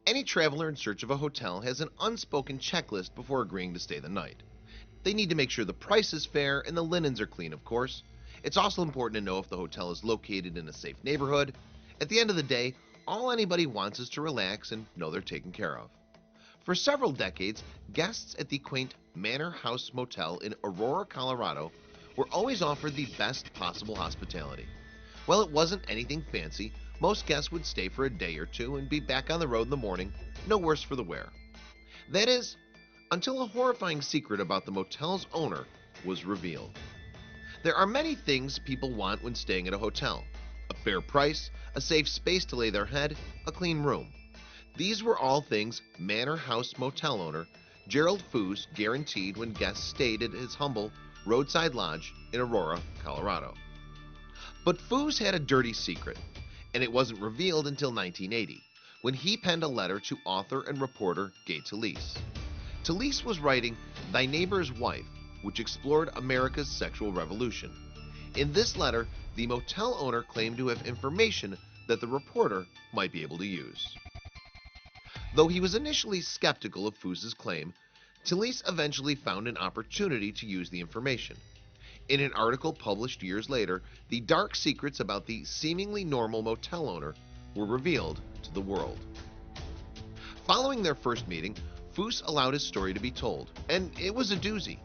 Any traveler in search of a hotel has an unspoken checklist before agreeing to stay the night. They need to make sure the price is fair and the linens are clean, of course. It's also important to know if the hotel is located in a safe neighborhood. At the end of the day, all anybody wants is to relax and know they're taken care of. For several decades, guests at the quaint Manor House Motel in Aurora, Colorado were always offered the best possible hospitality. While it wasn't anything fancy, most guests would stay for a day or two and be back on the road in the morning, no worse for the wear. That is, until a horrifying secret about the motel's owner was revealed. There are many things people want when staying at a hotel: a fair price, a safe space to lay their head, a clean room. These were all things Manor House Motel owner Gerald Foos guaranteed when guests stayed at his humble roadside lodge in Aurora, Colorado. But Foos had a dirty secret, and it wasn't revealed until 1980, when he penned a letter to author and reporter Gay Talese. Talese was writing Thy Neighbor's Wife, which explored America's sexual revolution. In this letter, the motel owner claimed to have information that the reporter might be able to use. Though he was initially skeptical of Foos's claim, Talese eventually found an opportunity to use the information. In an article published years later, the dark secrets about the seemingly normal motel owner were revealed to the world. Following their first meeting, Foos allowed his story to be told, and it was a doozy.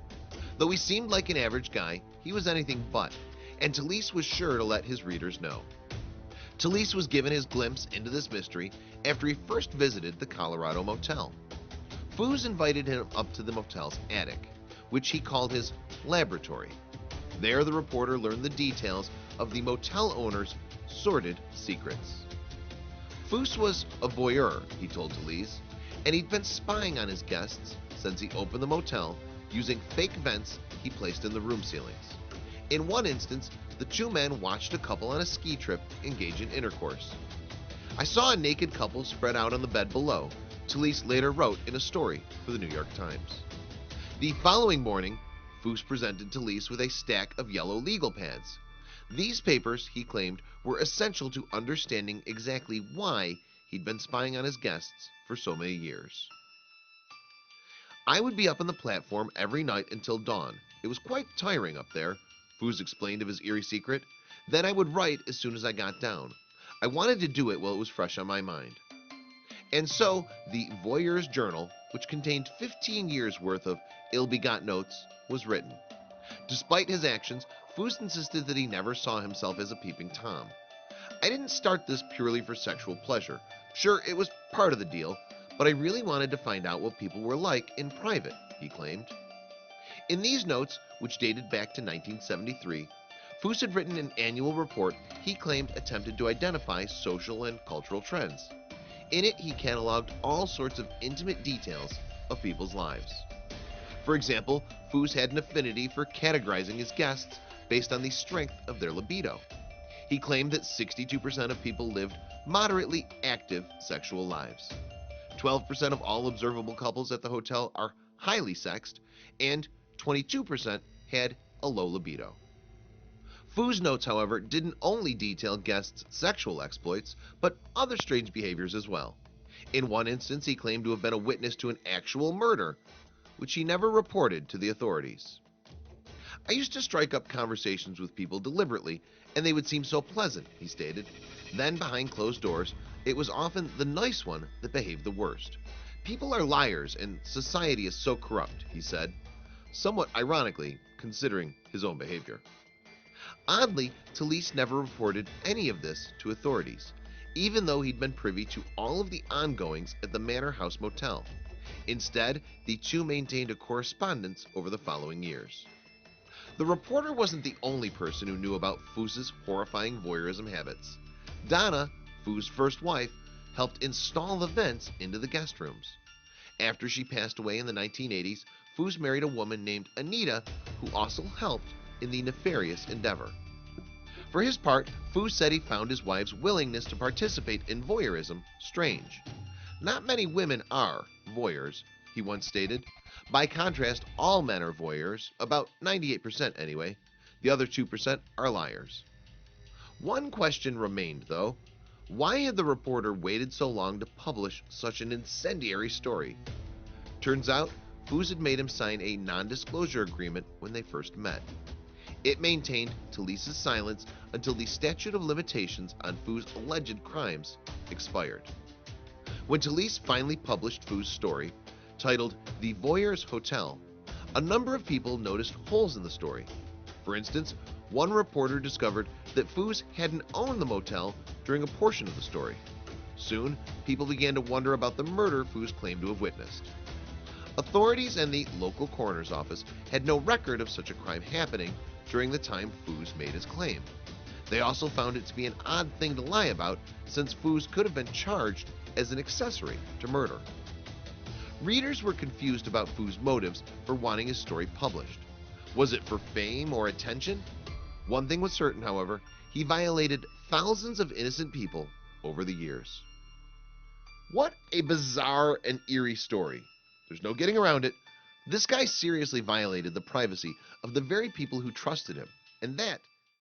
Though he seemed like an average guy, he was anything but, and Talese was sure to let his readers know. Talese was given his glimpse into this mystery after he first visited the Colorado motel. Foos invited him up to the motel's attic, which he called his laboratory. There, the reporter learned the details of the motel owner's sordid secrets. Foos was a voyeur, he told Talese, and he'd been spying on his guests since he opened the motel using fake vents he placed in the room ceilings. In one instance, the two men watched a couple on a ski trip engage in intercourse. I saw a naked couple spread out on the bed below, Talese later wrote in a story for the New York Times. The following morning, Foos presented Talese with a stack of yellow legal pads. These papers, he claimed, were essential to understanding exactly why he'd been spying on his guests for so many years. I would be up on the platform every night until dawn. It was quite tiring up there, Foos explained of his eerie secret. Then I would write as soon as I got down. I wanted to do it while it was fresh on my mind. And so, the Voyeur's Journal, which contained 15 years worth of ill-begot notes, was written. Despite his actions, Foos insisted that he never saw himself as a peeping Tom. I didn't start this purely for sexual pleasure. Sure, it was part of the deal, but I really wanted to find out what people were like in private, he claimed. In these notes, which dated back to 1973, Foos had written an annual report he claimed attempted to identify social and cultural trends. In it, he cataloged all sorts of intimate details of people's lives. For example, Foos had an affinity for categorizing his guests based on the strength of their libido. He claimed that 62% of people lived moderately active sexual lives. 12% of all observable couples at the hotel are highly sexed, and 22% had a low libido. Foos' notes, however, didn't only detail guests' sexual exploits, but other strange behaviors as well. In one instance, he claimed to have been a witness to an actual murder, which he never reported to the authorities. I used to strike up conversations with people deliberately, and they would seem so pleasant, he stated. Then, behind closed doors, it was often the nice one that behaved the worst. People are liars, and society is so corrupt, he said, somewhat ironically, considering his own behavior. Oddly, Talese never reported any of this to authorities, even though he'd been privy to all of the ongoings at the Manor House Motel. Instead, the two maintained a correspondence over the following years. The reporter wasn't the only person who knew about Foos's horrifying voyeurism habits. Donna, Foos' first wife, helped install the vents into the guest rooms. After she passed away in the 1980s, Foos married a woman named Anita, who also helped in the nefarious endeavor. For his part, Foos said he found his wife's willingness to participate in voyeurism strange. Not many women are voyeurs, he once stated. By contrast, all men are voyeurs, about 98% anyway. The other 2% are liars. One question remained, though. Why had the reporter waited so long to publish such an incendiary story? Turns out, Foos had made him sign a non-disclosure agreement when they first met. It maintained Talise's silence until the statute of limitations on Foos' alleged crimes expired. When Talise finally published Foos' story, titled The Voyeur's Hotel, a number of people noticed holes in the story. For instance, one reporter discovered that Foos hadn't owned the motel during a portion of the story. Soon, people began to wonder about the murder Foos claimed to have witnessed. Authorities and the local coroner's office had no record of such a crime happening during the time Foos made his claim. They also found it to be an odd thing to lie about, since Foos could have been charged as an accessory to murder. Readers were confused about Foos' motives for wanting his story published. Was it for fame or attention? One thing was certain, however, he violated thousands of innocent people over the years. What a bizarre and eerie story. There's no getting around it. This guy seriously violated the privacy of the very people who trusted him, and that